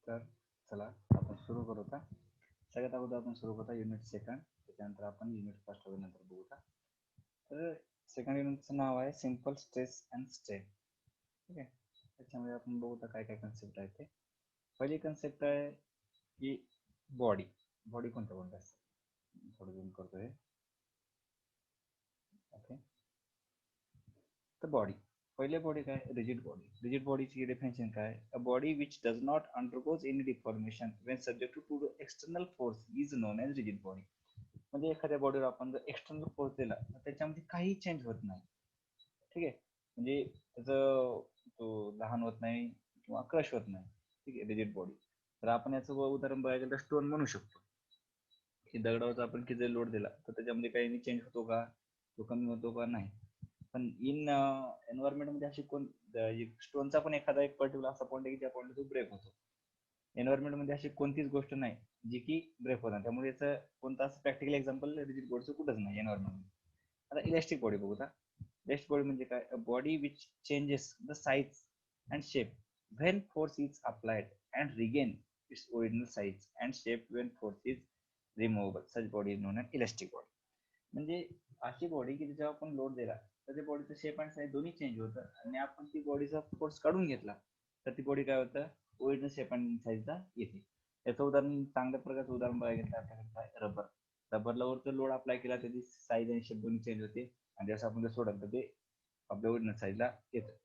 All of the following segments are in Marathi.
तर चला आपण सुरू करू का. सगळ्यात अगोदर आपण सुरू करता युनिट सेकंड, त्याच्यानंतर आपण युनिट फर्स्ट वगैरे नंतर बघू का. तर सेकंड युनिटचं नाव आहे सिंपल स्ट्रेस अँड स्ट्रेन. ठीक आहे, त्याच्यामध्ये आपण बघू काय काय कन्सेप्ट आहे ते. पहिली कन्सेप्ट आहे की बॉडी बॉडी कोणत्या कोणत्या असतात. थोडं झूम करतोय. ओके, तर बॉडी पहिले बॉडी काय, रिजिड बॉडी. रिजिड बॉडीची डेफिनेशन काय, a body which does not undergoes any deformation when subject to external force is known as rigid body. म्हणजे एखाद्या बॉडीवर आपण जर एक्सटर्नल फोर्स दिला तर त्याच्यामध्ये काही चेंज होत नाही. ठीक आहे, म्हणजे त्याचं तो लहान होत नाही किंवा क्रश होत नाही. ठीक आहे, रिजिड बॉडी. तर आपण याचं उदाहरण बघायला तर स्टोन म्हणू शकतो की दगडावरचा आपण किती लोड दिला तर त्याच्यामध्ये काही चेंज होतो का, तो कमी होतो का, नाही. पण इन एन्व्हायरमेंट मध्ये अशी कोण स्टोनचा पण एखादा एक पर्टिक्युलर असा पॉईंट आहे की ज्या पॉईंट तो ब्रेक होतो. एन्व्हायरमेंट मध्ये अशी कोणतीच गोष्ट नाही जी की ब्रेक होणार. त्यामुळे याचं कोणतं असं प्रॅक्टिकल एक्झाम्पल रिजिड बॉडीचं कुठंच नाही एन्व्हायरमेंट मध्ये. आता इलास्टिक बॉडी बघू. इलास्टिक बॉडी म्हणजे काय, a body which changes the size and shape when force is applied and regain its original size and shape when force is removable. Such body is known as elastic body. म्हणजे अशी बॉडी की जेव्हा आपण लोड दिला तर त्या बॉडीचं शेप आणि साईज दोन्ही चेंज होतं, आणि आपण ती बॉडीचा फोर्स काढून घेतला तर ती बॉडी काय होतं, ओरिजिनल शेप आणि साईजला येते. याचं उदाहरण, चांगल्या प्रकारचं उदाहरण बघायला गेलं तर आपल्याकडे काय, रबर. रबरला वरचं लोड अप्लाय केला त्याची साईज आणि शेप दोन्ही चेंज होते, आणि जसं आपण ते सोडलं तर ते आपल्या ओरिजिनल साईजला येतं.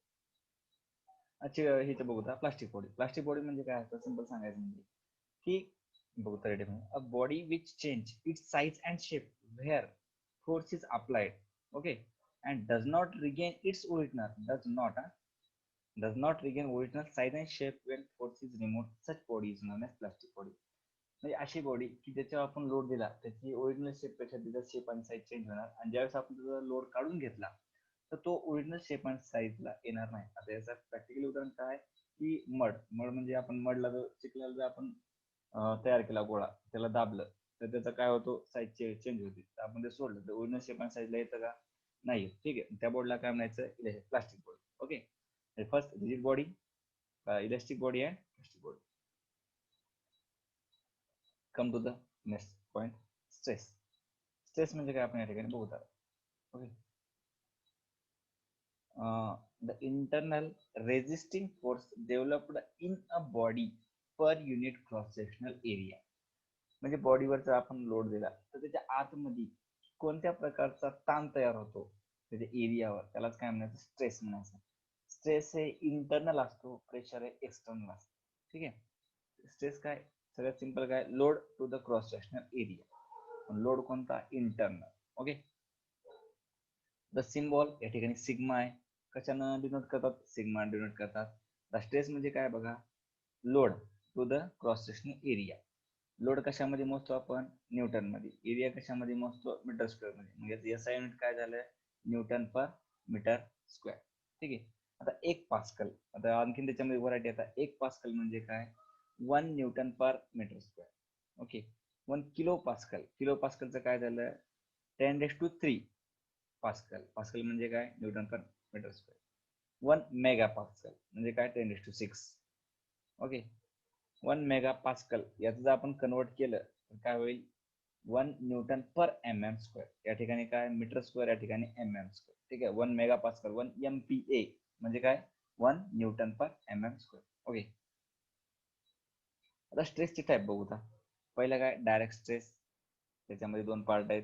अच्छा, हे तर बघू. Plastic body. प्लास्टिक बॉडी म्हणजे काय असतं, सिंपल सांगायचं म्हणजे की बघू तर, अ body which change it's size and shape where force is applied, okay, and does not regain original size and shape when force is removed. Such body is known as plastic body. म्हणजे अशी बॉडी की ज्याच्यावर आपण लोड दिला त्याची ओरिजिनल शेप पेक्षा त्याचा शेप आणि साईज चेंज होणार, आणि ज्यावेळेस आपण त्याचा लोड काढून घेतला तर तो ओरिजिनल शेप आणि साईजला येणार नाही. आता याचं प्रॅक्टिकल उदाहरण काय की मड. मड म्हणजे आपण मडला जर चिखलाला जर आपण तयार केला गोळा, त्याला दाबलं तर त्याचा काय होतो, साईज चेंज होते. तर आपण ते सोडलं तर ओरिजिनल शेप आणि साईजला येतं का, नाही. ठीक आहे, त्या बॉडीला काय म्हणायचं, plastic body. Okay, first rigid body, elastic body and plastic body. Come to the next point, stress. Stress म्हणजे काय आपण या ठिकाणी बघू. Okay, the internal resisting force developed in a body per unit cross sectional area. म्हणजे बॉडीवर जर आपण लोड दिला तर त्याच्या आतमध्ये कोणत्या प्रकारचा ताण तयार होतो त्याच्या एरियावर, त्यालाच काय म्हणायचं, स्ट्रेस म्हणायचं. स्ट्रेस हे इंटरनल असतो, प्रेशर हे एक्सटर्नल असतो. ठीक आहे, स्ट्रेस काय, सगळ्यात सिंपल काय, load to the cross sectional area. Load कोणता, इंटरनल. ओके, द सिम्बॉल या ठिकाणी सिग्मा आहे. कशानं डिनोट करतात, सिग्मा डिनोट करतात. द स्ट्रेस म्हणजे काय बघा, load to the cross sectional area. Load कशामध्ये मोजतो आपण, न्यूटन मध्ये. एरिया कशामध्ये मोजतो, मीटर स्क्वेअर मध्ये. म्हणजे एसआय युनिट काय झालं, न्यूटन पर मीटर स्क्वेअर. ठीक आहे, आता एक पास्कल, आता आणखीन त्याच्यामध्ये व्हरायटी येतात. एक पास्कल म्हणजे काय, 1 newton per metre square. Okay, 1 kilo pascal. Kilo पास्कलचं काय झालं, 10⁻³ पास्कल. पास्कल म्हणजे काय, newton per metre square. 1 mega pascal म्हणजे काय, 10⁻⁶. ओके, 1 मेगा पास्कल याचं जर आपण कन्वर्ट केलं तर काय होईल, 1 न्यूटन पर या ठिकाणी काय, मीटर स्क्वेअर, या ठिकाणी स्क्वेअर. ठीक आहे, 1 मेगा पास्कल, 1 MPa म्हणजे काय, 1 न्यूटन पर स्क्वेअर. आता स्ट्रेसची टाईप बघू. पहिला काय, डायरेक्ट स्ट्रेस. त्याच्यामध्ये दोन पार्ट आहेत,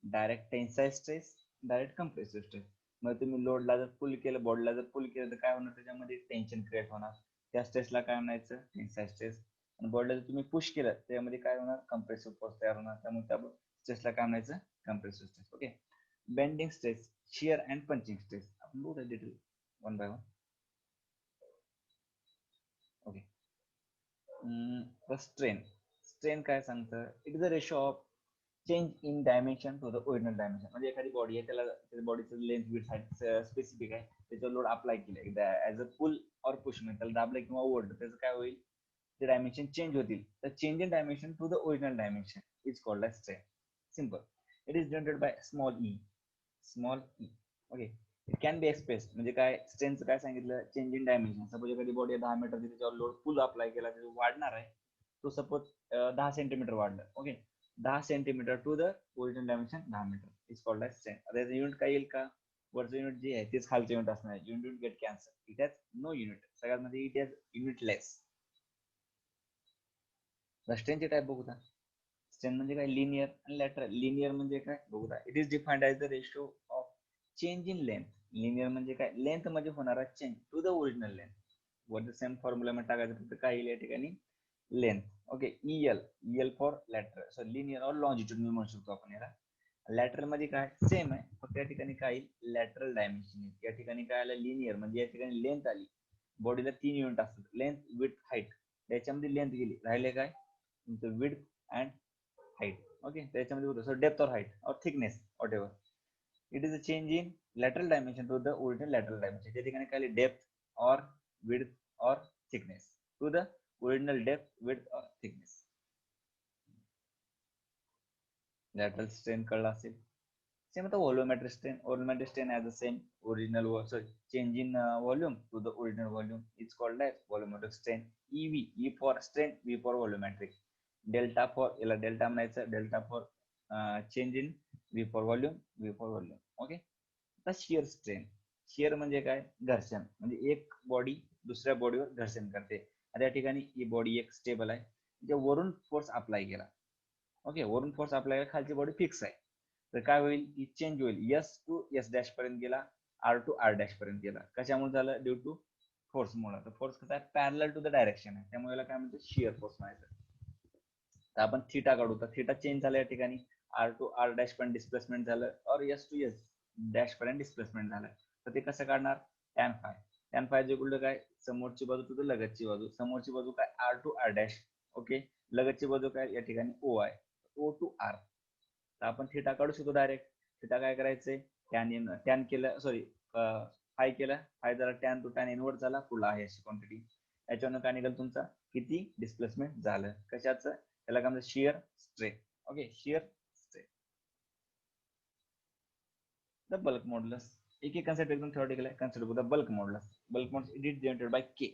direct tensile stress, direct compressive stress. मग तुम्ही लोडला जर पुल केलं, बॉडीला जर पुल केलं तर काय होणार, त्याच्यामध्ये टेन्शन क्रिएट होणार. त्या स्ट्रेसला काय म्हणायचं, टेन्साईल स्ट्रेस. आणि बॉडीला जर तुम्ही पुश केलं त्यामध्ये काय होणार, कंप्रेसिव्ह फोर्स तयार होणार. त्यामुळे त्या स्ट्रेसला काय म्हणायचं, compressive stress. Okay, bending stress, shear and punching stress. आपण बघू detail one by one. Okay, strain. Strain काय सांगतं, it is a ratio of change in dimension to the original dimension. म्हणजे एखादी बॉडी आहे, त्याला त्याच्या बॉडीचं लेंथ विड्थ हाईट स्पेसिफिक आहे, त्याच्यावर लोड अप्लाय केलं एकदा ऍज अ पुल और पुश, म्हणजे त्याला दाबलं किंवा ओढलं, त्याचं काय होईल, ते डायमेन्शन चेंज होतील. तर change in dimension to the original dimension is called as strain. Simple, it is generated by small E. Small E. Okay, it can be express म्हणजे काय, स्ट्रेनचं काय सांगितलं, चेंज इन डायमेन्शन. सपोज एखादी बॉडी 10 मीटर त्याच्यावर लोड फुल अप्लाय केला तर वाढणार आहे. तो सपोज 10 सेंटीमीटर वाढलं, okay, 10 centimetre to the original dimension 10 metre is called as strain. आता याचं युनिट काय येईल का, वरचं युनिट जे आहे तेच खालचं युनिट असणार आहे. Unit get cancel, it has no unit. सगळ्यात मध्ये इट हॅज युनिटलेस. स्ट्रेनचे टाईप बघू. स्ट्रेन म्हणजे काय, लिनियर आणि लॅटरल. लिनियर म्हणजे काय बघू, it is defined as the ratio of change in length. Linear म्हणजे काय, लेंथ मध्ये होणारा change to the original length. वर द सेम फॉर्म्युला मध्ये टाकायचं, फक्त काय येईल या ठिकाणी, length. Okay, EL, EL for lateral. So linear और लॉंजिट्यूड म्हणू शकतो आपण याला. लॅटरल मध्ये काय सेम आहे, फक्त या ठिकाणी काय येईल, लॅटरल डायमेन्शन. या ठिकाणी काय आलं, लिनियर म्हणजे या ठिकाणी लेंथ आली. बॉडीला 3 युनिट असतात, लेंथ, विड्थ, हाईट. त्याच्यामध्ये लेंथ गेली, राहिले काय तुमचं विड्थ अँड height. Okay, त्याच्यामध्ये होतं सो डेप्थ और हाईट और thickness whatever. It is a change in lateral dimension to the original lateral dimension. त्या ठिकाणी काय डेप्थ और विड्थ और thickness to the original depth, width और थिकनेस. लॅटरल स्ट्रेन कळला असेल. सेम आता volumetric strain. Volumetric strain as a same original change in volume to the original volume is called as volumetric strain. EV, E for strain, V for volumetric. Delta for, याला डेल्टा म्हणायचं, delta for change in, V for volume, V for volume. Okay. आता शिअर स्ट्रेन. शिअर म्हणजे काय, घर्षण. म्हणजे एक बॉडी दुसऱ्या बॉडीवर घर्षण करते. आता या ठिकाणी ही बॉडी एक स्टेबल आहे, जे वरून फोर्स अप्लाय केला. ओके, वरून फोर्स अप्लाय केला, खालची बॉडी फिक्स आहे. तर काय होईल, ही चेंज होईल, S टू S डॅश पर्यंत गेला, R टू R डॅश पर्यंत गेला. कशामुळे झालं, ड्यू टू फोर्स मुळे. तर फोर्स कसा आहे, पॅरलल टू द डायरेक्शन आहे, त्यामुळे याला काय म्हणतो, शिअर फोर्स म्हणायचं. तर आपण थिटा काढू, तर थिटा चेंज झाला या ठिकाणी, R टू R डॅश पर्यंत डिस्प्लेसमेंट झालं, और S टू S डॅश पर्यंत डिस्प्लेसमेंट झालं. तर ते कसं काढणार, टॅन फाय. टॅन फाय जे कुठलं काय, समोरची बाजू टू द लगतची बाजू. समोरची बाजू काय, R to R dash. Okay, लगतची बाजू काय या ठिकाणी O आहे, O टू R. तर आपण थिटा काढू शकतो डायरेक्ट. थिटा काय करायचंय, टॅन केलं, सॉरी फाय केलं, फाय झाला टॅन टू टॅन इनवर्ट झाला, पुढला आहे अशी क्वांटिटी. याच्यावरनं काय निघाल तुमचा, किती डिस्प्लेसमेंट झालं, कशाचं, त्याला काय म्हणतात, shear strain. Okay, shear strain. The bulk modulus. एक एक कन्सेप्ट एकदम थ्योरेटिकल आहे. Concept the bulk modulus. Bulk modulus it is denoted by K.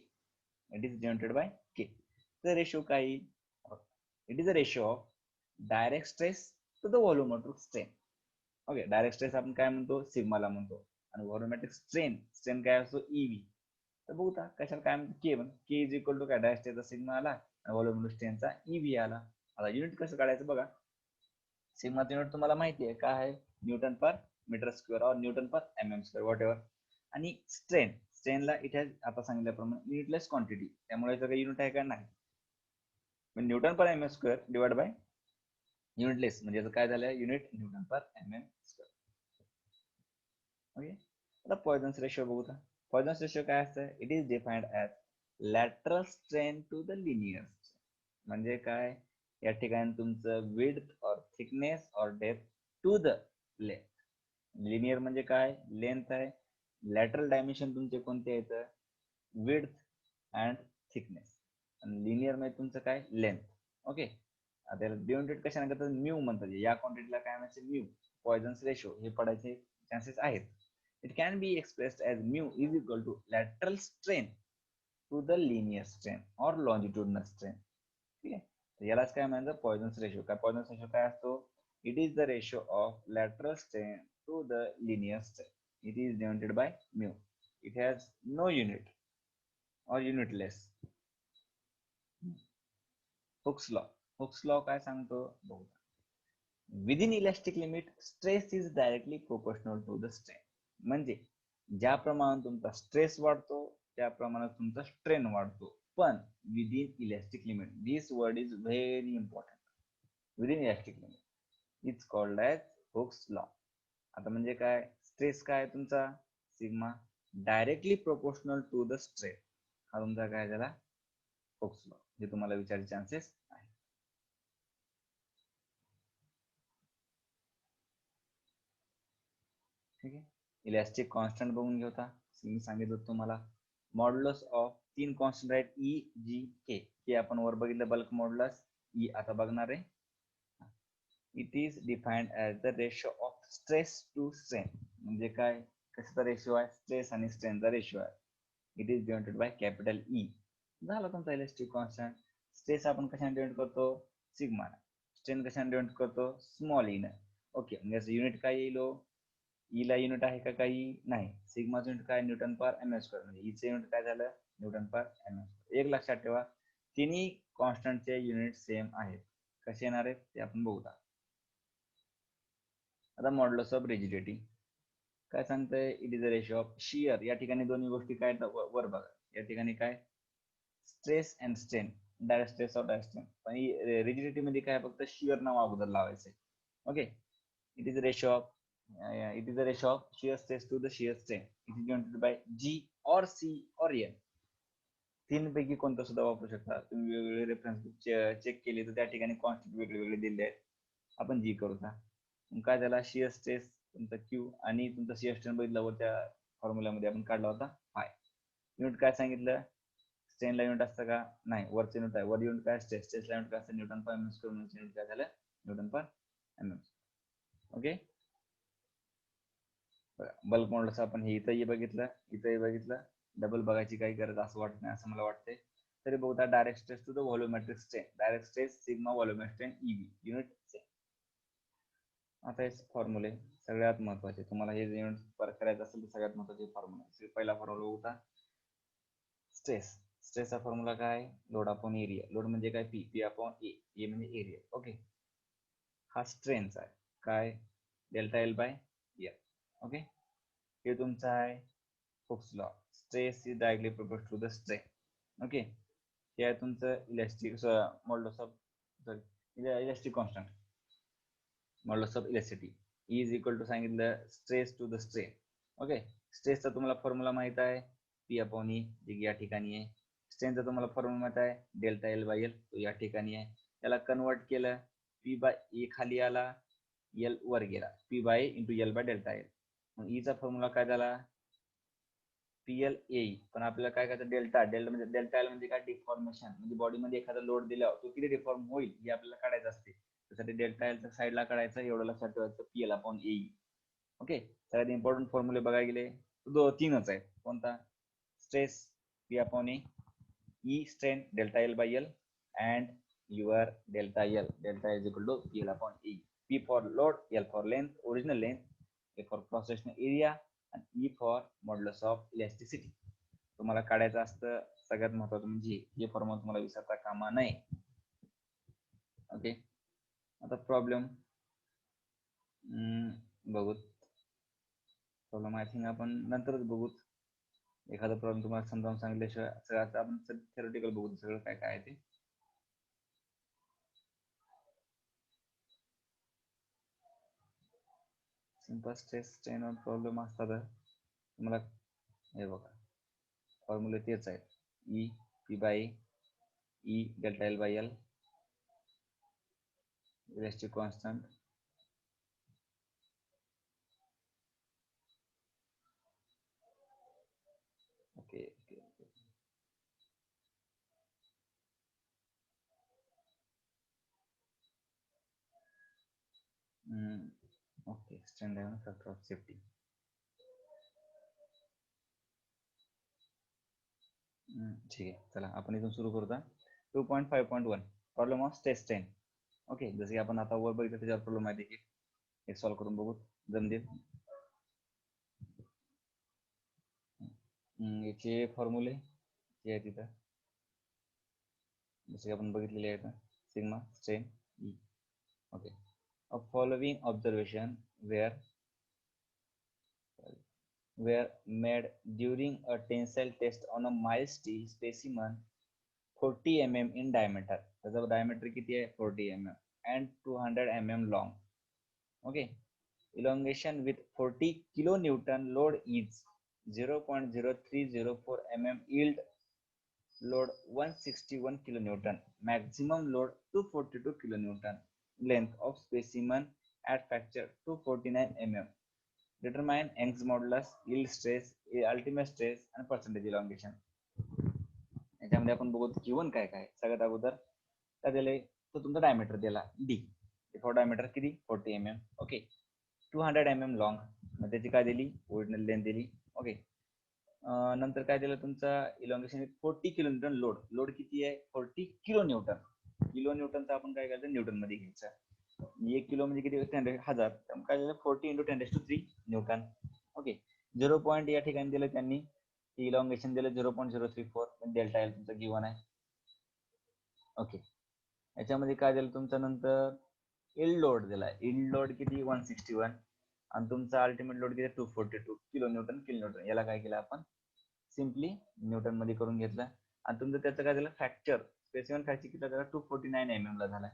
It is denoted by K. The ratio काय येईल, it is a ratio of direct stress to the volumetric strain. Okay, direct stress आपण काय म्हणतो, सिग्माला म्हणतो. आणि व्हॉल्यूमेट्रिक स्ट्रेन, स्ट्रेन काय असतो, EV. तर बघू कशाला काय म्हणतो, K इज इक्वल टू काय, डायरेक्ट स्ट्रेसचा सिग्मा आला आणि व्हॉल्यूमेट्रिक स्ट्रेनचा EV आला. आता युनिट कसं काढायचं बघा. सिग्माचा युनिट तुम्हाला माहिती आहे काय आहे, न्यूटन पर मीटर स्क्वेअर और Newton per MM square what ever. आणि स्ट्रेनला इथे आता सांगितल्याप्रमाणे युनिटलेस क्वांटिटी, त्यामुळे याचं काही युनिट आहे का, नाही. Newton per MM square divide by unitless, म्हणजे याचं काय झालं, unit newton per MM square. Okay. आता पॉइझन्स रेशो बघू. पॉइझन्स रेशो काय असतं, it is defined as lateral strain to the linear. म्हणजे काय, या ठिकाणी तुमचं विड्थ और थिकनेस और depth to the length. Linear म्हणजे काय, लेंथ आहे. लॅटरल डायमेन्शन तुमचे कोणते आहेत, विड्थ अँड थिकनेस. आणि लिनियर मध्ये तुमचं काय, लेंथ. ओके. आता याला डिनोटेड कशाने करतात, म्यू म्हणतात. या क्वांटिटीला काय म्हणायचं, म्यू. पॉइझन्स रेशो हे पडायचे चान्सेस आहेत. It can be expressed as mu is equal to lateral strain to the linear strain और लॉंजिट्युडनल स्ट्रेन. ठीक आहे, यालाच काय म्हणायचं, पॉइझन्स रेशो. काय पॉइझन्स रेशो काय असतो, it is the ratio of lateral strain to the linear strain. It is denoted by mu. It has no unit और unitless. Hooke's law. Hooke's law काय सांगतो, बघू. Within elastic limit stress is directly proportional to the strain. म्हणजे ज्या प्रमाणात तुमचा स्ट्रेस वाढतो त्या प्रमाणात तुमचा स्ट्रेन वाढतो, पण within elastic limit. This word is very important. Within elastic limit is called as Hooke's law. आता म्हणजे काय, स्ट्रेस काय तुमचा, sigma, directly proportional to the strain. हा तुमचा काय झाला, हुक्स लॉ, जे तुम्हाला विचारायचे चान्सेस आहे. ठीक आहे. इलास्टिक कॉन्स्टंट बघून घेता. मी सांगितलं तुम्हाला मॉड्युलस ऑफ 3 कॉन्स्टंट आहेत, E, G, K. K आपण वर बघितलं, बल्क मॉड्युलस. E आता बघणार आहे. It is defined as the ratio of stress to strain. म्हणजे काय, कशाचा रेशो आहे, स्ट्रेस आणि स्ट्रेनचा रेशो आहे. It is denoted by capital E. झाला तुमचा इलेस्टिक कॉन्स्टंट. स्ट्रेस आपण कशाने डिनोट करतो, सिग्मा. स्ट्रेन कशाने डिनोट करतो, स्मॉल ई. ओके, म्हणजे युनिट काय येईल, ई ला युनिट आहे का, काही नाही. सिग्माचं युनिट काय, न्यूटन पर एम स्क्वेअर. म्हणजे ईचं युनिट काय झालं, न्यूटन पर एम स्क्वेअर. एक लक्षात ठेवा, तिन्ही कॉन्स्टंटचे युनिट सेम आहेत. कसे येणार आहेत ते आपण बघूया. आता मॉड्युलस ऑफ रिजिडिटी काय सांगतंय, it is a ratio of shear. या ठिकाणी दोन्ही गोष्टी काय वर बघा, या ठिकाणी काय, stress and strain, direct stress of direct strain. पण रिजिडिटी मध्ये काय, फक्त शियर नाव अगोदर लावायचंय. Okay, it is a ratio of shear stress to the shear strain. It is denoted by G or C or N. तीन पैकी कोणतं सुद्धा वापरू शकता तुम्ही. वेगवेगळे रेफरन्स बुक चेक केले तर त्या ठिकाणी कॉन्स्टंट वेगळे वेगळे दिले आहेत. आपण जी करू का, काय झाला, शियर स्ट्रेस तुमचा क्यू आणि तुमचा शियर स्ट्रेन बघितला वर त्या फॉर्म्युल्यामध्ये आपण काढला होता फाय. युनिट काय सांगितलं, स्ट्रेनला युनिट असतं का, नाही. वरचं युनिट आहे, वर युनिट काय, स्ट्रेसला युनिट काय असतं, newton per M square. Unit काय झालं, newton per M square. Okay, bulk modulus आपण हे इथंही बघितलं, इथंही बघितलं. डबल बघायची काही गरज असं वाटत नाही, असं मला वाटतंय. तरी बघता, direct stress to the volumetric strain, direct stress sigma volumetric strain EB, unit same. आता हे फॉर्म्युले सगळ्यात महत्वाचे, तुम्हाला हे युनिट परत करायचं असेल तर सगळ्यात महत्वाचे फॉर्म्युला. पहिला फॉर्म्युला होता स्ट्रेस. स्ट्रेसचा फॉर्म्युला काय, लोड अपॉन एरिया. लोड म्हणजे काय, P. P upon A. A म्हणजे एरिया. ओके, हा स्ट्रेनचा आहे काय, delta L by L. Okay, हे तुमचा आहे Hooke's law, stress is directly proportional to the strain. Okay, हे आहे तुमचं elastic modulus of elastic constant, modulus of elasticity is equal to सांगितलं stress to the strain. Okay, स्ट्रेसचा तुम्हाला फॉर्म्युला माहित आहे, पी अपॉन ई, जे या ठिकाणी आहे. स्ट्रेनचा तुम्हाला फॉर्म्युला माहित आहे, डेल्टा एल बाय एल, तो या ठिकाणी आहे. त्याला कन्वर्ट केलं, पी बाय ए खाली आला, एल वर गेला, P bye into L by delta L. मग ईचा फॉर्म्युला काय झाला, पीएल ए. पण आपल्याला काय करायचं, डेल्टा म्हणजे डेल्टा एल म्हणजे काय, डिफॉर्मेशन. म्हणजे बॉडीमध्ये एखादा लोड दिल्यावर तो किती डिफॉर्म होईल हे आपल्याला काढायचं असते. त्यासाठी डेल्टा एलच्या साईडला काढायचं, एवढं लक्षात ठेवायचं, पीएल अपॉन ए. ओके, सगळ्यात इम्पॉर्टंट फॉर्म्युले बघायला गेले तीनच आहेत. कोणता, stress P upon A, E strain delta L by L, and your delta L is equal to PL upon A. P for load, L for length, original length, A for cross sectional area, आणि E for modulus of elasticity. तुम्हाला काढायचं असतं सगळ्यात महत्वाचं म्हणजे हे फॉर्म्युला तुम्हाला विसरता कामा नये. ओके, आता प्रॉब्लेम बघूत. प्रॉब्लेम आय थिंक आपण नंतरच बघूत. एखादा प्रॉब्लेम तुम्हाला समजावून सांगितल्याशिवाय सगळं आपण थेरोटिकल बघू सगळं काय काय आहे ते. सिंपल स्ट्रेस स्ट्रेन प्रॉब्लेम असतात तुम्हाला. हे बघा, फॉर्म्युले तेच आहेत, E P by E delta L by L, elastic constant. Okay okay okay, okay, strain dynamic factor of safety. ठीक आहे, चला आपण इथून सुरू करूया. 2.5.1 problem of stress strain. Okay, जसे की आपण आता वर बघितलं त्याच्यावर प्रॉब्लेम आहे की हे सॉल्व्ह करून बघू जमतील. याचे फॉर्म्युले जे आहे तिथं जसे आपण बघितलेले आहेत, sigma strain E. Okay, a following observation were made during a tensile test on a mild steel specimen 40 mm in diameter. त्याचा diameter किती आहे, 40 mm and 200 mm long. Okay, elongation with 40 kilonewton load is 0.0304 mm, yield load 161 kilonewton, maximum load 242 kilonewton, length of specimen at fracture 249 mm. Determine Young's modulus, yield stress, ultimate stress and percentage elongation. याच्यामध्ये आपण बघू Q1 काय काय. सगळ्यात अगोदर काय दिले, तो तुमचा डायमीटर दिला D. फॉर डायमीटर किती, 40 mm. ओके, 200 mm लॉंग, मग त्याची काय दिली, ओरिजिनल लेंथ दिली. ओके, नंतर काय दिलं तुमचा elongation 40 kilo Newton load. Load किती आहे, 40 किलो न्यूटन. किलो न्यूटनचा आपण काय करायचं, न्यूटन मध्ये घ्यायचं. 1 किलो म्हणजे किती, 1000. काय झालं, 40 × 10³ न्यूटन. ओके, 0 पॉईंट या ठिकाणी दिलं त्यांनी, इलॉंगेशन दिलं 0.034. डेल्टा एल तुमचा गिवन आहे. ओके, याच्यामध्ये काय दिलं तुमच्या नंतर इल्ड लोड दिलाय. इल्ड लोड किती, 161. आणि तुमचा अल्टिमेट लोड किती, 242 किलो न्यूटन. याला काय केलं आपण, सिम्पली न्यूटन मध्ये करून घेतलं. आणि तुमचं त्याचं काय झालं, फ्रॅक्चर स्पेसिफिक फ्रॅक्चर किती झाला, 249 mm ला झालाय.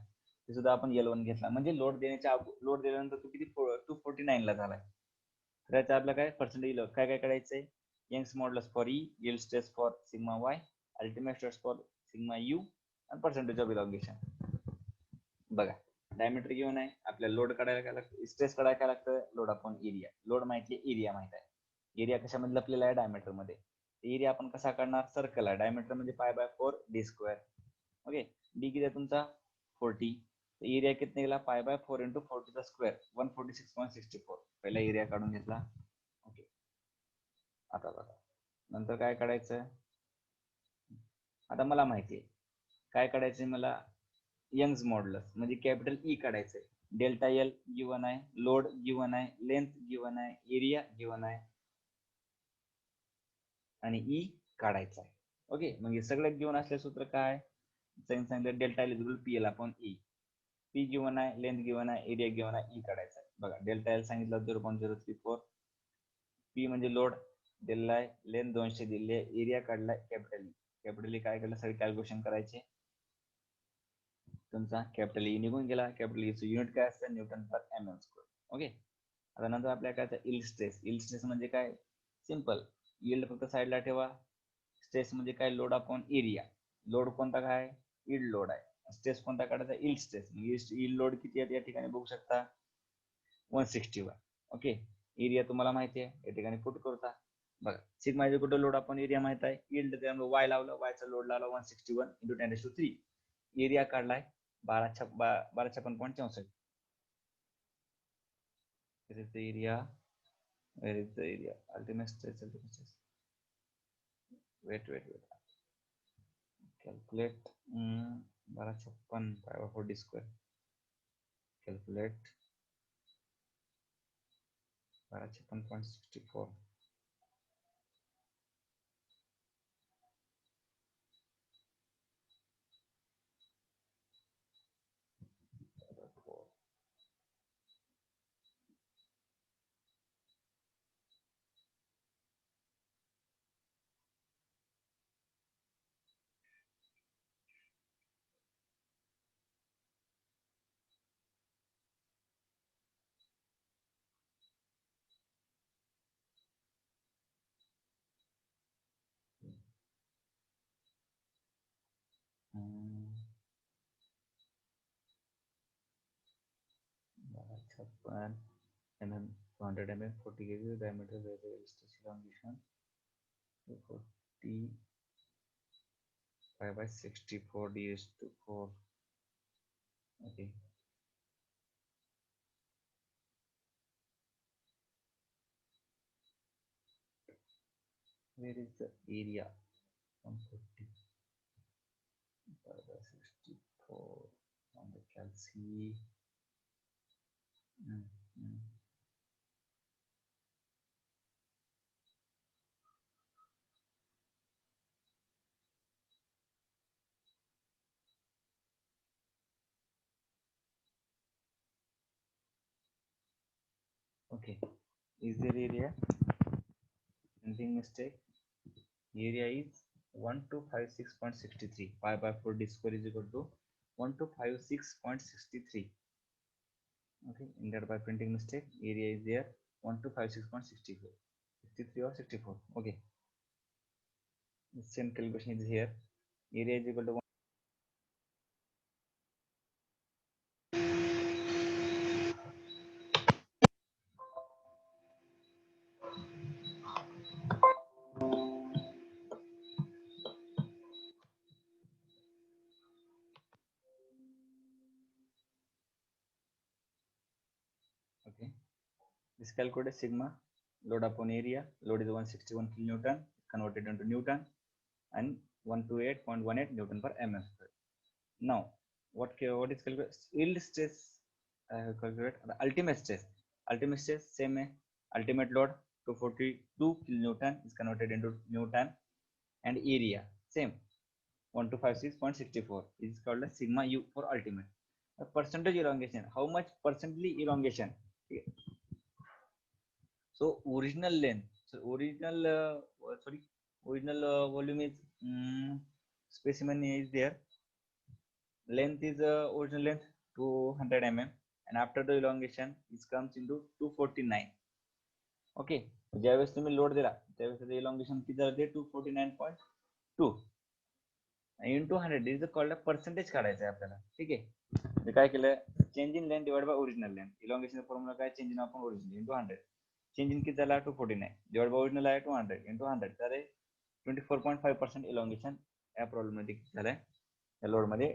ते सुद्धा आपण L1 घेतला. म्हणजे लोड दिल्यानंतर तो किती, 249 ला झालाय. तर याचा आपलं काय पर्सेंटेज काय काय करायचंय, Young's modulus for E, yield stress for sigma Y, ultimate stress for sigma U, आणि पर्सेंटेज ऑफ इलॉंगेशन. बघा, डायमीटर घेऊन आहे, आपल्याला लोड काढायला काय लागतं, स्ट्रेस काढायला काय लागतं, लोड अपॉन एरिया. लोड माहिती आहे, एरिया माहित आहे. एरिया कशामध्ये लपलेला आहे, डायमीटर मध्ये. एरिया आपण कसा काढणार, सर्कल आहे, डायमीटर म्हणजे π/4 d². ओके, डी किती आहे तुमचा 40. एरिया किती निघाला, π/4 × 40² 146.64. पहिला एरिया काढून घेतला. ओके, आता बघा नंतर काय काढायचं. आता मला माहिती आहे काय काढायचंय, मला यंग्स मॉड्युलस म्हणजे कॅपिटल ई काढायचंय. डेल्टा एल गिवन आहे, लोड गिवन आहे, लेंथ गिवन आहे, एरिया गिवन आहे, आणि ई काढायचा आहे. ओके, मग हे सगळं गिवन असले सूत्र काय सांगितलं, delta L equal P L upon E. P given आहे, लेंथ गिवन आहे, एरिया गिवन आहे, ई काढायचा आहे. बघा, डेल्टा एल सांगितलं 0.034. पी म्हणजे लोड दिलेला आहे, लेंथ 200 दिली आहे, एरिया काढलाय कॅपिटल ई. कॅपिटल ई काय केलं, सगळे कॅल्क्युलेशन करायचे. तुमचा कॅपिटल ई निघून गेला. कॅपिटल ईचं युनिट काय असतं, Nm². ओके, आता नंतर आपल्याला काय, इल्ड स्ट्रेस. इल्ड स्ट्रेस म्हणजे काय, सिंपल, इल्ड फक्त साईडला ठेवा. स्ट्रेस म्हणजे काय, लोड अपॉन एरिया. लोड कोणता काय, इल्ड लोड आहे. स्ट्रेस कोणता काढायचा, इल्ड स्ट्रेस. इल्ड लोड किती आहे या ठिकाणी बघू शकता, 161. ओके, एरिया तुम्हाला माहिती आहे, या ठिकाणी पुट करता. बघा, sigma is equal to load upon area माहित आहे, इल्ड त्यामुळे वाय लावलं, वायचा लोड लावला 161 × 10³ एरिया काढलाय 1256.64. Where is the area? Where is the area? Ultimate stress. Wait. Calculate. 1256 π/4 d². Calculate 1256.64. छप्पन mm 200 mm 40 kg diameter elongation 240 π/64 d/4. Okay, where is the area, 140 π/64 on the calci. Okay, is there area, anything mistake, area is 1256.63. π/4 d² is equal to 1256.63. Okay, in that by printing mistake, area is there 1256.64, 63 or 64. Okay, the same calculation is here. Area is equal to okay. This calculated sigma load upon area. Load is 161 kilonewton converted into Newton and 128.18 Newton per mm square. Now, what is calculated? Yield stress. I have calculated the ultimate stress. Ultimate stress same है. Ultimate load 242 kilonewton is converted into Newton and area same 1256.64 is called as sigma u for ultimate. The percentage elongation. How much percentage elongation? Okay. So original length. So original original volume is specimen is there. Length is original length 200 mm and after the elongation it comes into 249. Okay ज्यावेळेस तुम्ही लोड दिला त्यावेळेस elongation किती झालं ते 249.2 into 100 इज कॉल्ड पर्सेंटेज काढायचं आहे आपल्याला. ठीक आहे, म्हणजे काय केलं, change in length divide by original length. Elongation formula काय, change in upon original into 100. Change in किती झाला 249 डिवाइड बाय ओरिजिनल आहे 200 इंटू 100 तर 24.5% इलॉंगेशन या प्रॉब्लेम मध्ये किती झालंय, या लोड मध्ये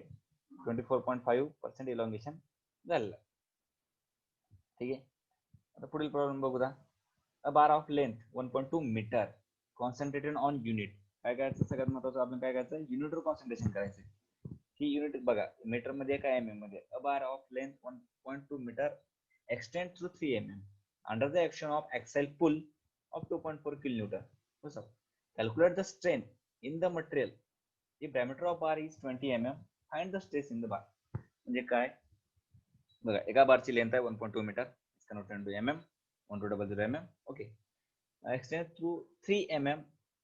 24.5% इलॉंगेशन झालेलं. ठीक आहे, आता पुढील प्रॉब्लेम बघूया. A bar of length 1.2 metre concentrated on unit. काय करायचं, सगळ्यात महत्त्वाचं आपण काय करायचं, युनिटवर कॉन्सन्ट्रेशन करायचं. ही युनिट बघा मीटर मध्ये काय एम एम मध्ये. A bar of length 1.2 metre extend through 3 mm under the action of axial pull of 2.4 kilonewton. So calculate the strain in the material if diameter of bar is 20 mm. Find the stress in the bar. म्हणजे काय बघा, एका बारची लेंथ आहे 1.2 metre, converted into mm 1200 mm. Okay, extend through 3 mm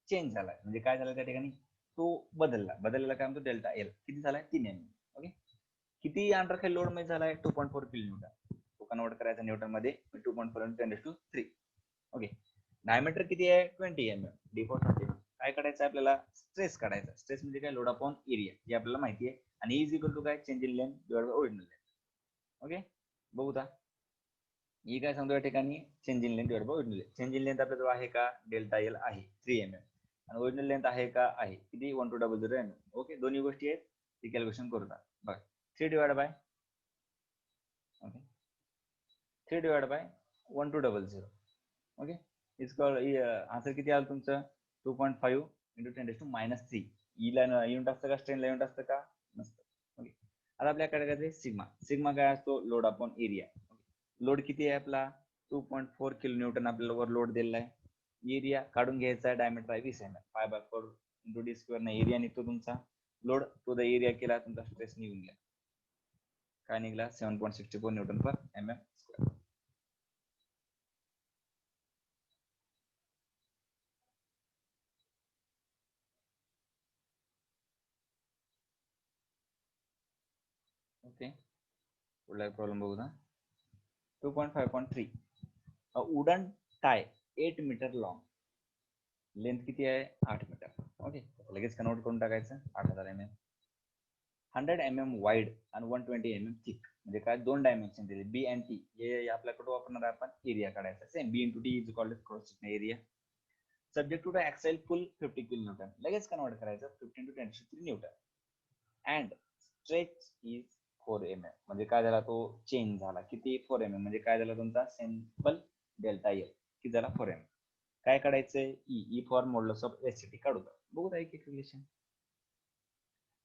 change झालाय, म्हणजे काय झालं त्या ठिकाणी, तो बदललेला काय म्हणतो डेल्टा एल किती झालाय 3 mm. ओके, किती अंडरखाली लोड मध्ये झालाय 2.4 किलोन्यूटन. तो कन्वर्ट करायचा न्यूटन मध्ये 2.4 × 10⁻³ ओके, डायमीटर किती आहे 20 mm. d4 20. काय काढायचं आपल्याला, स्ट्रेस काढायचा. स्ट्रेस म्हणजे काय, लोड अपॉन एरिया, हे आपल्याला माहिती आहे. आणि इज इक्वल टू काय, change in length divide by original length. Okay, बघू दा ही काय सांगतो या ठिकाणी, change in length divide by original length. Change in length आपल्याजवळ आहे का, डेल्टा एल आहे 3 mm आणि ओरिजिनल लेंथ आहे का, आहे किती 1200 mm. ओके, दोन्ही गोष्टी आहेत, ती कॅल्क्युलेशन करू दा. बघा 3 divide by okay 3 divide by 1200. Okay, is called answer किती आलं तुमचं 2.5 × 10⁻³ ईला युनिट असतं का, स्ट्रेनला युनिट असतं का, नसतं. ओके, आता आपल्याकडे काय सिग्मा. सिग्मा काय असतो, लोड अपॉन एरिया. लोड किती आहे आपला 2.4 किलोन्यूटन आपल्याला वर लोड दिलेला आहे. एरिया काढून घ्यायचा आहे, डायमीटर आहे 20 mm. 5/4 × d² ना एरिया निघतो तुमचा, लोड टू द एरिया केला, तुमचा स्ट्रेस निघून गेला. काय निघला 7.64 newton per mm square. Okay, पुढला प्रॉब्लेम बघू ना. 2.5.3 wooden tie 8 metre long, length किती आहे 8 मीटर. ओके, लगेच कन्वर्ट करून टाकायचं 8000 mm. 100 mm वाईड आणि 120 mm थिक. म्हणजे काय, दोन डायमेन्शन दिले बी अँड टी. हे आपल्याकडे वापरणार आपण एरिया काढायचा. Same B into T is called cross sectional area. Subject to the axial pull 50 kilonewton. लगेच कन्वर्ट करायचं 15 × 10⁻³ newton. And stretch is 4 mm. म्हणजे काय झाला, तो चेंज झाला किती 4 mm. म्हणजे काय झाला तुमचा सिंपल डेल्टा एल किती झाला 4 mm. काय काढायचंय, ई फॉर मॉड्युलस ऑफ एसिटी काढू. बघू एक एक रिलेशन.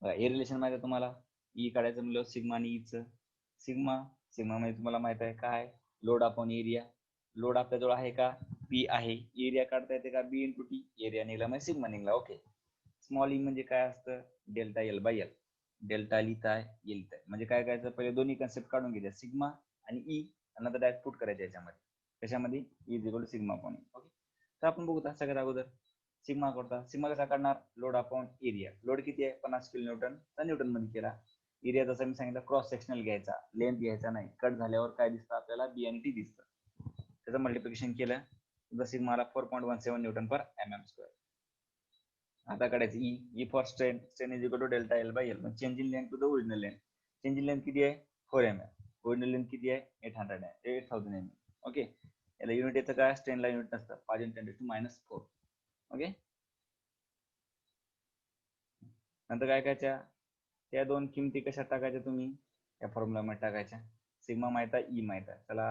हे रिलेशन माहिती आहे तुम्हाला, ई काढायचं म्हणलं सिग्मा आणि ईच. सिग्मा मध्ये तुम्हाला माहित आहे काय, लोड अपॉन एरिया. लोड आपल्याजवळ आहे का, पी आहे. एरिया काढता येते का, बी इंटू टी. एरिया निघला म्हणजे सिग्मा निघला. ओके, स्मॉल ई म्हणजे काय असतं, delta L by L. Delta लिहिताय, एल लिहिताय, म्हणजे काय करायचं, पहिले दोन्ही कन्सेप्ट काढून घ्यायचे, सिग्मा आणि ई, आणि नंतर डायरेक्ट पुट करायचे याच्यामध्ये. कशामध्ये, is equal to sigma upon E. Okay, तर आपण बघू सगळ्यात अगोदर सिग्मा करता. सिग्मा कसा काढणार, लोड अपॉन एरिया. लोड किती आहे 50 किलोन्यूटन, तर न्यूटन मध्ये केला. एरिया जसं मी सांगितलं क्रॉस सेक्शनल घ्यायचा, लेंथ घ्यायचा नाही. कट झाल्यावर काय दिसतं आपल्याला, बी आणि टी दिसतं. त्याचं मल्टिप्लिकेशन केलं तर सिग्माला 4.17 न्यूटन पर mm स्क्वेअर. आता काढायचं E for strain. Strain is equal to delta L by L. Change in length to the original length. Change in length किती आहे 4 mm. ओरिजिनल लेंथ किती आहे 8000 mm. ओके, याला युनिट येतं का, स्ट्रेनला युनिट नसतं, 5 × 10⁻⁴. ओके, नंतर काय करायच्या, त्या दोन किमती कशा टाकायच्या तुम्ही, या फॉर्म्युला मध्ये टाकायच्या. सिग्मा माहित आहे, ई माहित आहे. चला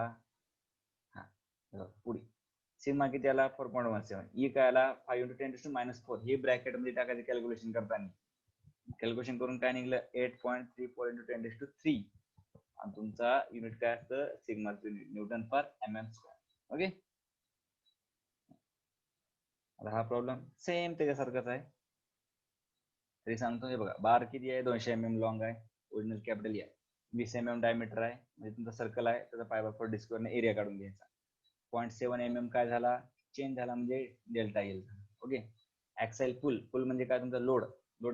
हा पुढे सिग्मा किती आला 4.17, ई काय आला 5 × 10⁻⁴. हे ब्रॅकेट मध्ये टाकायचं कॅल्क्युलेशन करताना. कॅल्क्युलेशन करून काय निघलं 8.34 × 10⁻³ आणि तुमचा युनिट काय असतं सिग्माचं unit newton per mm². Okay, आता हा प्रॉब्लेम सेम त्याच्यासारखाच आहे. तरी सांगतो, हे बघा बार किती आहे 200 mm लॉंग आहे, ओरिजिनल कॅपिटल आहे, 20 mm डायमीटर आहे, म्हणजे तुमचा सर्कल आहे, त्याचा π/4 डिस्क्वेअर ने एरिया काढून घ्यायचा. 0.7 mm काय झाला चेंज झाला म्हणजे डेल्टा एल. ओके, ऍक्साइल पुल म्हणजे काय तुमचा लोड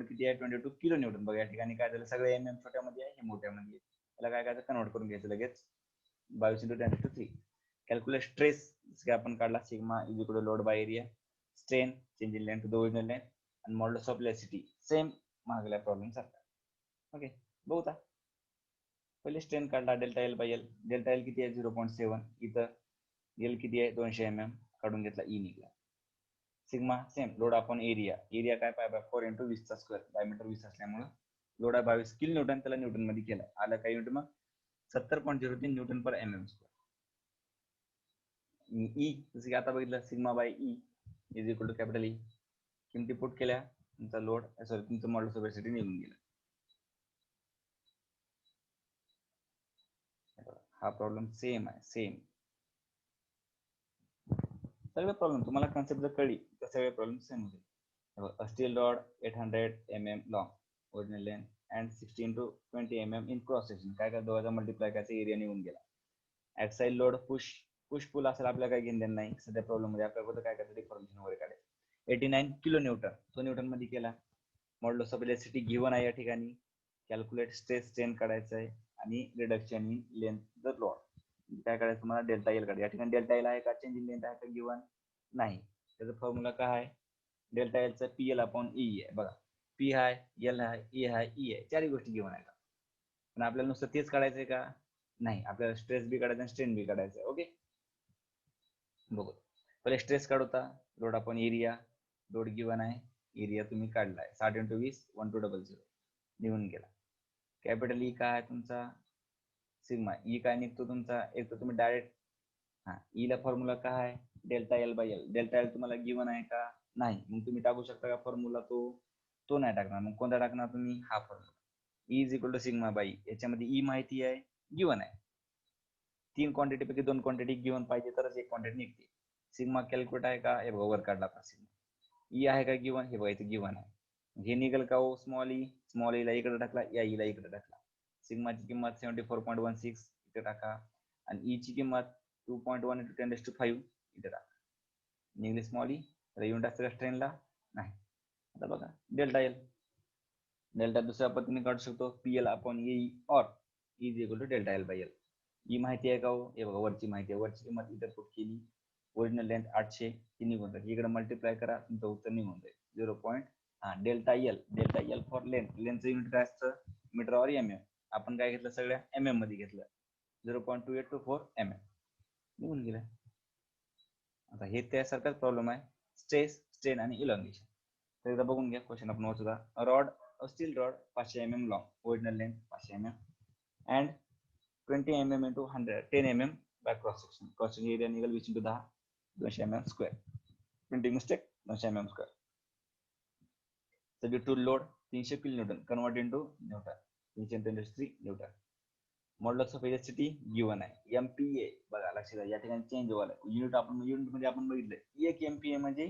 किती आहे 22 किलो न्यूटन. बघा या ठिकाणी काय झालं सगळे mm छोट्यामध्ये आहे, हे मोठ्यामध्ये आहे. त्याला काय करायचं कन्वर्ट करून घ्यायचं लगेच 22 × 10⁻³ कॅल्क्युलेट स्ट्रेस आपण काढला sigma is equal to load by area, strain change in length to the original length आणि मॉड्युलस ऑफ इलास्टिसिटी सेम मागल्या प्रॉब्लेम सारखा. ओके, बघू आता पहिले स्ट्रेन काढला delta L by L. Delta L किती आहे 0.7, इथं एल किती आहे 200 mm काढून घेतला, ई निघला. Sigma same load upon area काय π/4 × 20² डायमीटर 20 असल्यामुळे लोड आहे 22 किलो न्यूटन, त्याला न्यूटन मध्ये केला, आला काय युनिट मग 70.03 न्यूटन पर mm². ई जसं की आता बघितलं sigma by E is equal to capital E, किमती पुट केल्या तुमचा लोड सॉरी तुमचं मॉड्युलस ऑफ इलास्टिसिटी निघून गेला. हा प्रॉब्लेम सेम आहे, सेम सगळे प्रॉब्लेम तुम्हाला कन्सेप्ट जर कळली तर सगळे प्रॉब्लेम सेम होतील. A steel rod 800 mm long original length and 16 × 20 mm in cross section, काय काय दोघांचा मल्टिप्लाय करायचा एरिया निघून गेला. ऍक्साइल लोड पुश पुल असेल आपल्याला काही घेणं देणं नाही सध्या प्रॉब्लेम मध्ये, आपल्याला काय करायचं डिफॉर्मेशन वगैरे काढायचं. 89 किलो न्यूटन तो न्यूटन मध्ये केला. मॉड्युलस ऑफ इलास्टिसिटी गिव्हन आहे या ठिकाणी, कॅल्क्युलेट स्ट्रेस स्ट्रेन काढायचं आहे आणि reduction in length the load काय करायचं तुम्हाला डेल्टा एल काढायचं. या ठिकाणी डेल्टा एल आहे का, चेंज इन लेंथ आहे का गिव्हन नाही, त्याचा फॉर्म्युला काय आहे डेल्टा एलचा PL अपॉन ई आहे. बघा पी आहे, एल आहे, ए आहे, ई आहे, चारही गोष्टी गिव्हन आहे का, पण आपल्याला नुसतं तेच काढायचंय का नाही, आपल्याला स्ट्रेस बी काढायचा आणि स्ट्रेन बी काढायचं. ओके, बघू पहिले स्ट्रेस काढूता. Load upon area, load given आहे, एरिया तुम्ही काढलाय 60 × 20 1200 निघून गेला. कॅपिटल ई काय आहे तुमचा सिग्मा, ई काय निघतो तुमचा, एक तर तुम्ही डायरेक्ट ई ला फॉर्म्युला काय आहे delta L by L. Delta L तुम्हाला गिव्हन आहे का नाही, मग तुम्ही टाकू शकता का फॉर्म्युला, तो नाही टाकणार, मग कोणता टाकणार तुम्ही हा formula E is equal to sigma by. याच्यामध्ये ई माहिती आहे गिव्हन आहे, 3 क्वांटिटी पैकी 2 क्वांटिटी गिव्हन पाहिजे तरच एक क्वांटिटी निघते. सिग्मा कॅल्क्युलेट आहे का, हे बघा वर काढला आपण सिग्मा. ई आहे का गिव्हन, हे बघा इथे गिव्हन आहे, हे निघेल का हो स्मॉल ई ला इकडे टाकला, या ई ला इकडे टाकला. सिग्माची किंमत 74.16 इथे टाका आणि ई ची किंमत 2.1 × 10⁵ इथे टाका, निघली स्मॉल ई. तर युनिट असतं का स्ट्रेनला नाही. आता बघा डेल्टा दुसऱ्या पद्धतीने काढू शकतो, PL अपॉन ए और is equal to delta L by L. ही माहिती आहे का हो, हे बघा वरची माहिती आहे, वरची किंमत इथे पुट केली, ओरिजिनल लेंथ 800 ती निघून जाईल, इकडे मल्टिप्लाय करा तुमचं उत्तर निघून जाईल 0. डेल्टा एल फॉर लेंथचं युनिट काय असतं मीटर और mm, आपण काय घेतलं सगळ्या mm मध्ये घेतलं, 0.2824 mm निघून गेलं. आता हे त्यासारखाच प्रॉब्लेम आहे, स्ट्रेस स्ट्रेन आणि इलॉंगेशन. तर एकदा बघून घ्या क्वेश्चन आपण वाचूया. Rod steel rod 500 mm long, original length 500 mm and 20 mm into 10 mm by cross section. Cross section area निघेल 20 into 10 200 mm square. Printing mistake 200 mm square. Subject to load 300 kN convert into Newton, 310 Newton. Modulus of elasticity given आहे MPa. बघा लक्षात या ठिकाणी चेंज व्हायला युनिट आपण युनिट मध्ये आपण बघितलं 1 MPa म्हणजे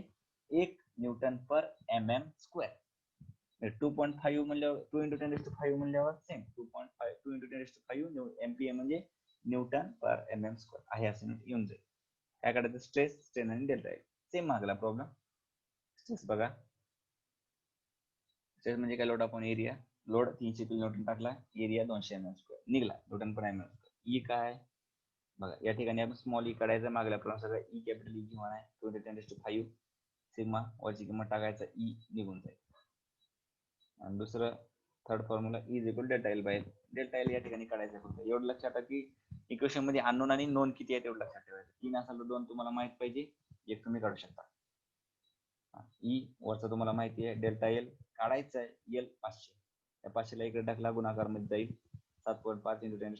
1 न्यूटन पर mm². 2.5 म्हणल्यावर 2 × 10⁵ म्हणल्यावर सेम 2.5 2 × 10⁵ MPa म्हणजे न्यूटन पर mm² आहे असं येऊन जाईल. काय काढायचं स्ट्रेस स्ट्रेन आणि डेल्टा एल. सेम मागला प्रॉब्लेम. स्ट्रेस बघा, स्ट्रेस म्हणजे काय load upon area, load 300 kN टाकला, एरिया 200 mm² निघला न्यूटन पर mm². ई काय बघा या ठिकाणी आपण स्मॉल ई काढायचं, मागल्या प्रॉब्लेम सगळं ई कॅपिटल ई किंवा आहे 2 × 10⁵ सिग्मा वरची किंमत टाकायचं ई निघून जाईल. आणि दुसरं third formula is equal delta L by L. Delta L या ठिकाणी काढायचं फक्त एवढं लक्षात ठेवा की इक्वेशन मध्ये अननोन आणि नोन किती आहे तेवढं लक्षात ठेवायचं. 3 असेल तर 2 तुम्हाला माहित पाहिजे, एक तुम्ही काढू शकता. ई वरचा तुम्हाला माहिती आहे डेल्टा एल काढायचं आहे, एल 500, त्या 500 ला इकडे टाकला गुणाकार मध्ये जाईल 7.5 × 10⁻²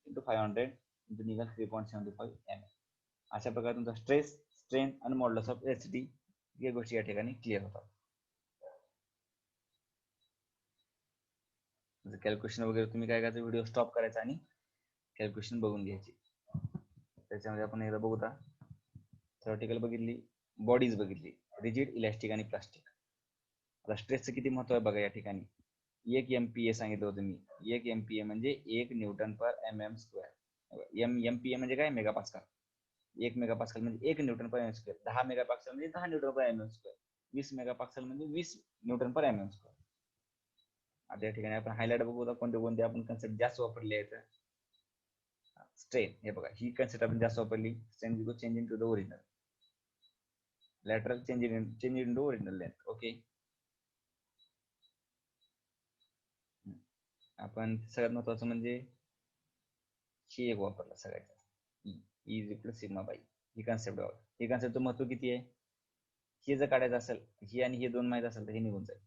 × 500 निघाल 3.75 mm. अशा प्रकारे तुमचा स्ट्रेस, स्ट्रेन आणि मॉड्युलस ऑफ इलास्टिसिटी या गोष्टी या ठिकाणी क्लिअर होतात. कॅल्क्युलेशन वगैरे तुम्ही काय करायचं, व्हिडिओ स्टॉप करायचा आणि कॅल्क्युलेशन बघून घ्यायची. त्याच्यामध्ये आपण एकदा बघूया. थेरोटिकल बघितली, बॉडीज बघितली, रिजिड, इलास्टिक आणि प्लास्टिक. आता स्ट्रेसचं किती महत्व आहे बघा या ठिकाणी. 1 MPa सांगितलं होतं मी. 1 MPa म्हणजे 1 न्यूटन पर mm². MPa म्हणजे काय, मेगापास्कल. 1 मेगापास्कल म्हणजे 1 न्यूटन पर mm². 10 मेगापास्कल म्हणजे 10 न्यूटन पर mm². 20 मेगापास्कल म्हणजे 20 न्यूटन पर mm². आता या ठिकाणी आपण हायलाइट बघू, कोणते कोणते आपण कन्सेप्ट जास्त वापरले आहेत. स्ट्रेन, हे बघा, ही कन्सेप्ट आपण जास्त वापरली. Strain because change in to the original. Lateral change in to original length. Okay. आपण सगळ्यात महत्वाचं म्हणजे ही एक वापरला सगळ्यात, इज इक्वल सिग्मा बाय. ही कन्सेप्ट बघा. ही कन्सेप्टचं महत्व किती आहे. हे जर काढायचं असेल, ही आणि हे दोन माहित असेल तर हे निघून जाईल.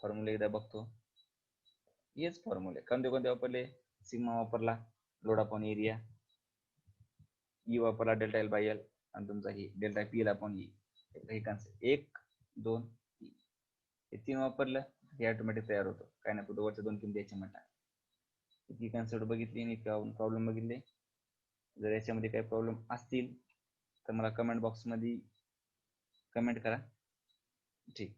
फॉर्म्युला एकदा बघतो. हेच फॉर्म्युले कोणते कोणते वापरले. सिग्मा वापरला, लोड अपॉन एरिया. ई वापरला, डेल्टा एल बाय एल. आणि तुमचा ही delta P L upon E. हे कन्सेप्ट 1 2 3 हे 3 वापरलं, हे ऑटोमॅटिक तयार होतं. काय नाही, फक्त वरच्या दोन किमती याच्या म्हणतात. ही कन्सेप्ट बघितली आणि प्रॉब्लेम बघितले. जर याच्यामध्ये काही प्रॉब्लेम असतील तर मला कमेंट बॉक्समध्ये कमेंट करा. ठीक.